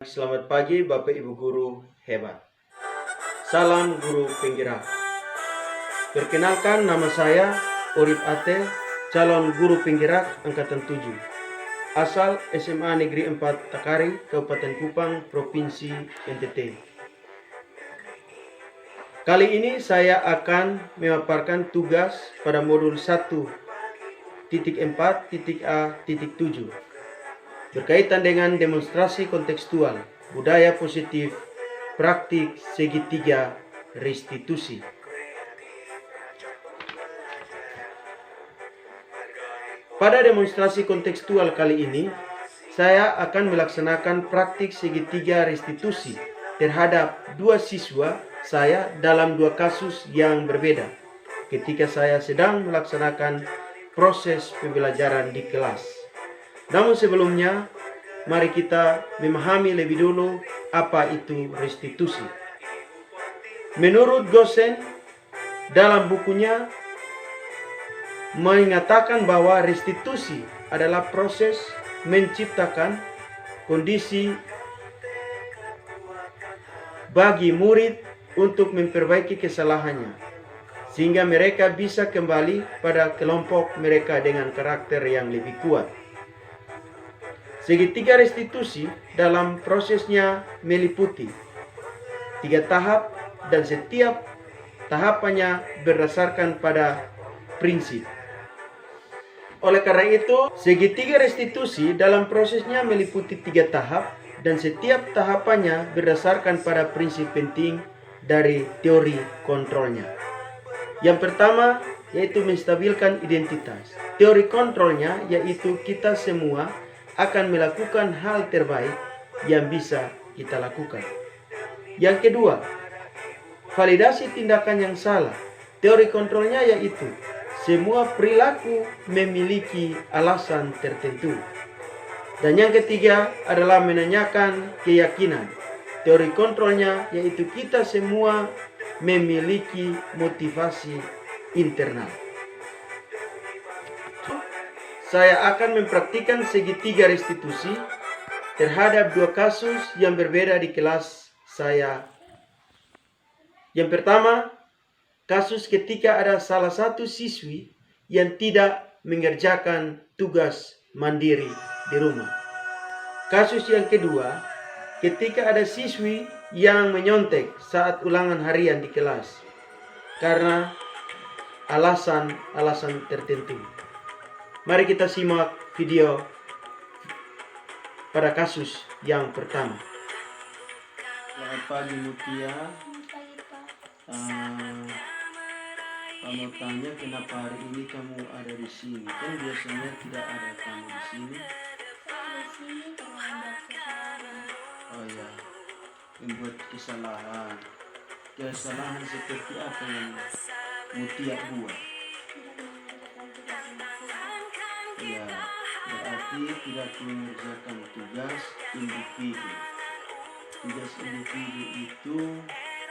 Selamat pagi Bapak Ibu Guru hebat. Salam Guru Penggerak. Perkenalkan, nama saya Orip Ate, calon Guru Penggerak Angkatan 7. Asal SMA Negeri 4 Takari, Kabupaten Kupang, Provinsi NTT. Kali ini saya akan memaparkan tugas pada modul 1.4.A.7 berkaitan dengan demonstrasi kontekstual, budaya positif, praktik segitiga restitusi. Pada demonstrasi kontekstual kali ini, saya akan melaksanakan praktik segitiga restitusi terhadap dua siswa saya dalam dua kasus yang berbeda ketika saya sedang melaksanakan proses pembelajaran di kelas. Namun sebelumnya, mari kita memahami lebih dulu apa itu restitusi. Menurut Gosen, dalam bukunya mengatakan bahwa restitusi adalah proses menciptakan kondisi bagi murid untuk memperbaiki kesalahannya, sehingga mereka bisa kembali pada kelompok mereka dengan karakter yang lebih kuat. Segitiga restitusi dalam prosesnya meliputi 3 tahap dan setiap tahapannya berdasarkan pada prinsip. Oleh karena itu, segitiga restitusi dalam prosesnya meliputi 3 tahap dan setiap tahapannya berdasarkan pada prinsip penting dari teori kontrolnya. Yang pertama yaitu menstabilkan identitas. Teori kontrolnya yaitu kita semua akan melakukan hal terbaik yang bisa kita lakukan. Yang kedua, validasi tindakan yang salah. Teori kontrolnya yaitu semua perilaku memiliki alasan tertentu. Dan yang ketiga adalah menanyakan keyakinan. Teori kontrolnya yaitu kita semua memiliki motivasi internal. Saya akan mempraktikkan segitiga restitusi terhadap dua kasus yang berbeda di kelas saya. Yang pertama, kasus ketika ada salah satu siswi yang tidak mengerjakan tugas mandiri di rumah. Kasus yang kedua, ketika ada siswi yang menyontek saat ulangan harian di kelas karena alasan tertentu. Mari kita simak video pada kasus yang pertama. Selamat pagi Mutia. Kamu tanya kenapa hari ini kamu ada di sini? Kan biasanya tidak ada kamu di sini. Oh ya, membuat kesalahan. Kesalahan seperti apa yang Mutia buat? Ya, berarti tidak mengerjakan tugas individu. Tugas individu itu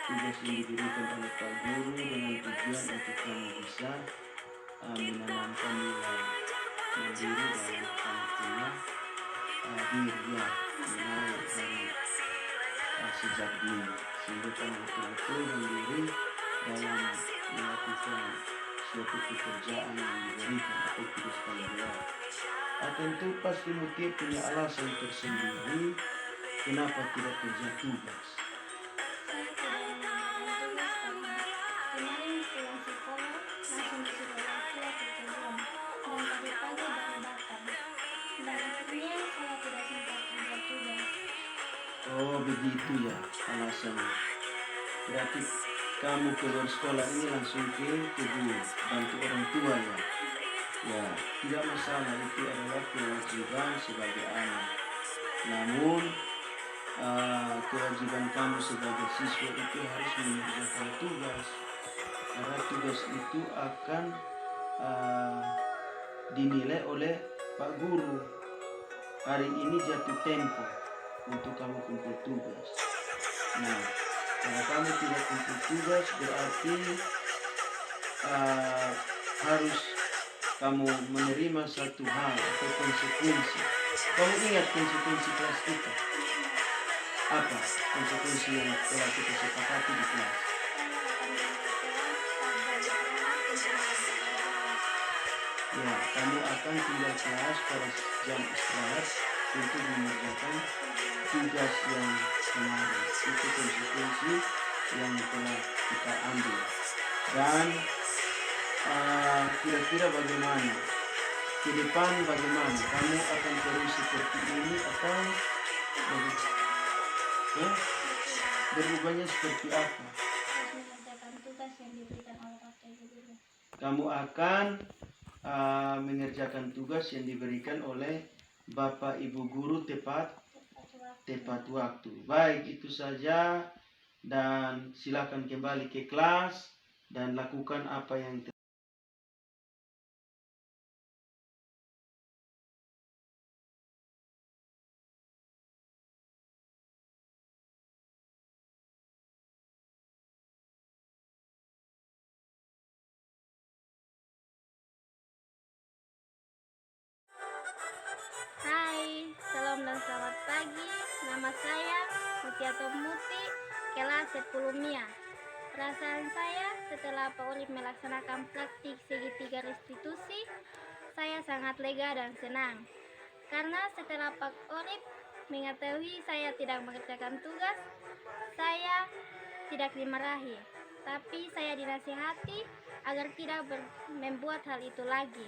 tugas yang diberikan oleh Pak Guru dengan tujuan untuk kamu bisa menanamkan nilai mandiri dalam kamu punya diri ya, mulai dari sejak dini, sehingga kamu betul-betul mandiri dalam melakukan suatu pekerjaan yang diberikan atau tugas pelajaran. Tentu pasti Mutia punya alasan tersendiri kenapa tidak kerja tugas. Oh begitu ya alasannya. Berarti kamu keluar sekolah ini langsung ke guru, bantu orang tua ya. Ya, tidak masalah, itu adalah kewajiban sebagai anak. Namun kewajiban kamu sebagai siswa itu harus mengerjakan tugas, karena tugas itu akan dinilai oleh Pak Guru. Hari ini jatuh tempo untuk kamu kumpul tugas. Nah, kalau kamu tidak kumpul tugas berarti harus kamu menerima satu hal atau konsekuensi. Kamu ingat konsekuensi kelas kita? Apa konsekuensi yang telah kita sepakati di kelas? Ya, kamu akan tinggal kelas pada jam istirahat untuk mengerjakan tugas yang kemarin. Itu konsekuensi yang telah kita ambil. Dan kira-kira bagaimana? Ke depan bagaimana? Kamu akan terus seperti ini atau berubahnya seperti apa? Mengerjakan tugas yang diberikan oleh Bapak Ibu guru. Kamu akan mengerjakan tugas yang diberikan oleh Bapak Ibu guru tepat waktu. Baik, itu saja, dan silakan kembali ke kelas dan lakukan apa yang Hai, salam dan selamat pagi. Nama saya Mutiato Muti, kelas 10 MIA. Perasaan saya setelah Pak Urip melaksanakan praktik segitiga restitusi, saya sangat lega dan senang. Karena setelah Pak Urip mengetahui saya tidak mengerjakan tugas, saya tidak dimarahi, tapi saya dinasihati agar tidak membuat hal itu lagi.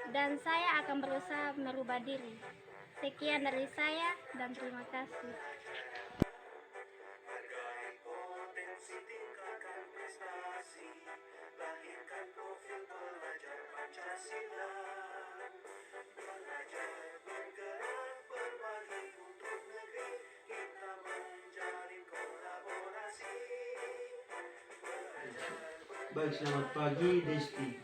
Dan saya akan berusaha merubah diri. Sekian dari saya dan terima kasih. Hargai potensi, tingkatkan prestasi, lahirkan profil pelajar Pancasila. Belajar, bergerak, berbagi untuk negeri, kita menjalin kolaborasi. Baik, selamat pagi Desti.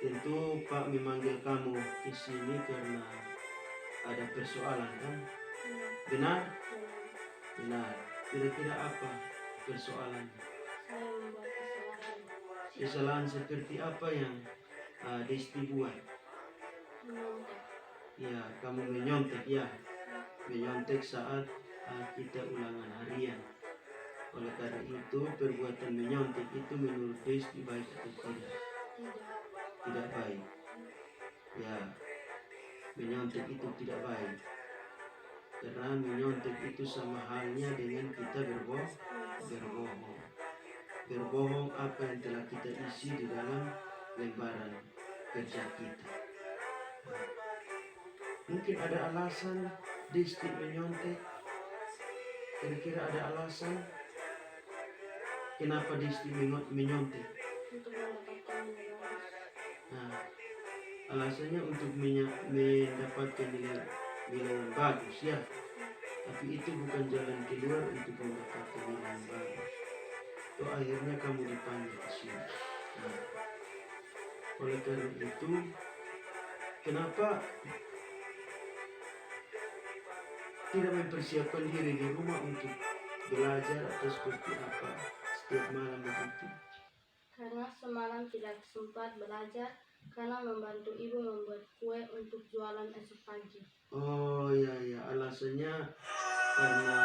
Tentu Pak memanggil kamu ke sini karena ada persoalan, kan? Benar? Benar. Kira-kira apa persoalannya? Saya membuat kesalahan. Kesalahan seperti apa yang Desti buat? Ya, kamu menyontek, ya. Menyontek saat kita ulangan harian. Oleh karena itu, perbuatan menyontek itu menurut Desti baik atau tidak? Tidak baik. Ya, menyontek itu tidak baik. Karena menyontek itu sama halnya dengan kita berbohong. Berbohong apa yang telah kita isi di dalam lembaran kerja kita. Mungkin ada alasan Desti menyontek. Kira-kira ada alasan kenapa Desti menyontek? Untuk mendapatkan nilai bagus. Nah, alasannya untuk mendapatkan nilai yang bagus, ya. Tapi itu bukan jalan keluar untuk mendapatkan nilai yang bagus. Itu akhirnya kamu dipanggil ke sini. Nah, oleh karena itu, kenapa tidak mempersiapkan diri di rumah untuk belajar atau seperti apa setiap malam begitu? Karena semalam tidak sempat belajar karena membantu ibu membuat kue untuk jualan esok pagi. Oh ya, alasannya karena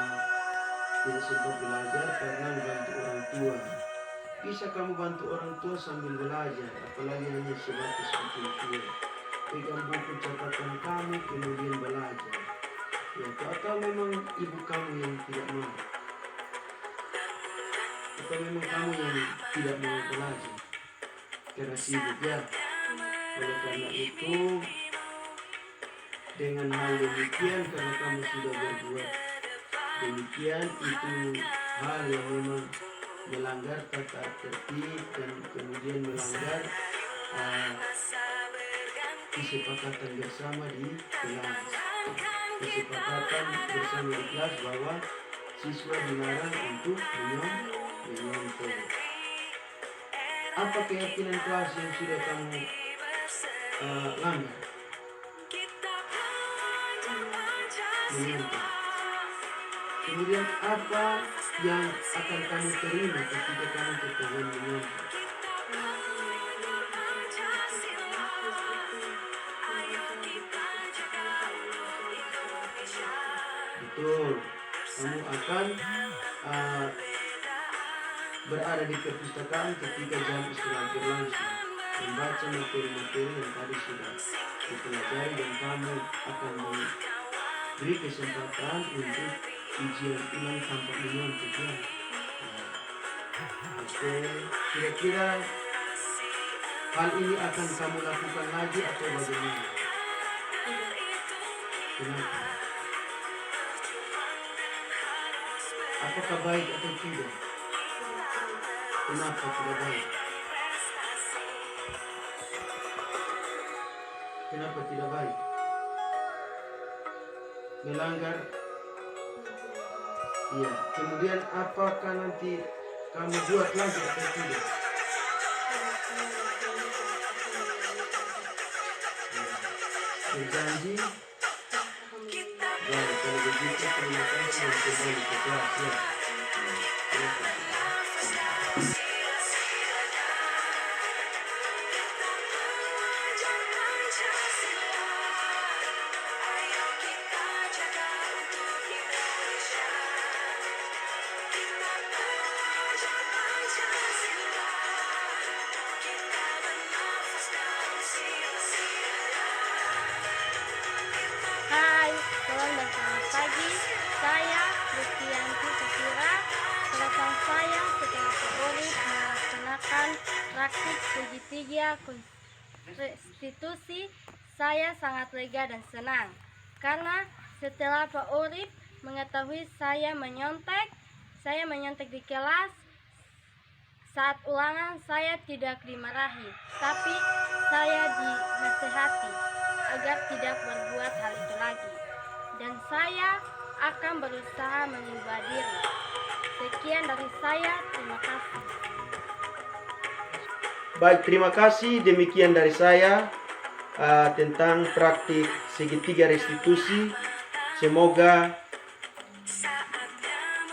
tidak sempat belajar karena membantu orang tua. Bisa kamu bantu orang tua sambil belajar, apalagi hanya sebatas bikin kue. Pegang buku catatan kamu kemudian belajar. Ya, atau memang ibu kamu yang tidak mau? Atau memang kamu yang tidak mau belajar? Karena sibuk, ya. Oleh karena itu, dengan hal demikian, karena kamu sudah berbuat demikian, itu hal yang memang melanggar tata tertib dan kemudian melanggar kesepakatan bersama di kelas. Kesepakatan bersama di kelas bahwa siswa dilarang untuk menyontek. Apa keyakinan kelas yang sudah kamu langgar? Menyontek. Kemudian apa yang akan kamu terima ketika kamu ketahuan menyontek? Betul. Kamu akan berada di perpustakaan ketika jam istirahat berlangsung, membaca materi-materi yang tadi sudah dipelajari, dan kamu akan diberi kesempatan untuk ujian ulang tanpa menyontek ya. Oke, kira-kira hal ini akan kamu lakukan lagi atau bagaimana? Kenapa? Apakah baik atau tidak? Kenapa tidak baik? Kenapa tidak baik? Melanggar? Iya. Kemudian apakah nanti kamu buat lagi atau tidak? Berjanji? Baik, kalau begitu terima kasih dan kembali ke kelas ya. Terima kasih. Hai, salam dan selamat pagi. Saya Lucianti Safira. Perasaan saya setelah Pak Urip melaksanakan praktik segitiga konstitusi, saya sangat lega dan senang. Karena setelah Pak Urip mengetahui saya menyontek di kelas, saat ulangan saya tidak dimarahi, tapi saya dinasehati agar tidak berbuat hal itu lagi. Dan saya akan berusaha mengubah diri. Sekian dari saya, terima kasih. Baik, terima kasih. Demikian dari saya tentang praktik segitiga restitusi. Semoga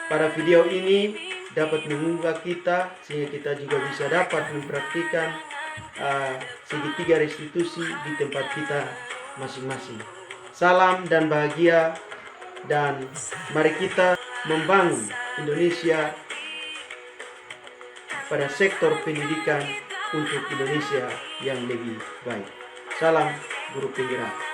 pada video ini dapat mengubah kita sehingga kita juga bisa dapat mempraktikkan segitiga restitusi di tempat kita masing-masing. Salam dan bahagia, dan mari kita membangun Indonesia pada sektor pendidikan untuk Indonesia yang lebih baik. Salam guru penggerak.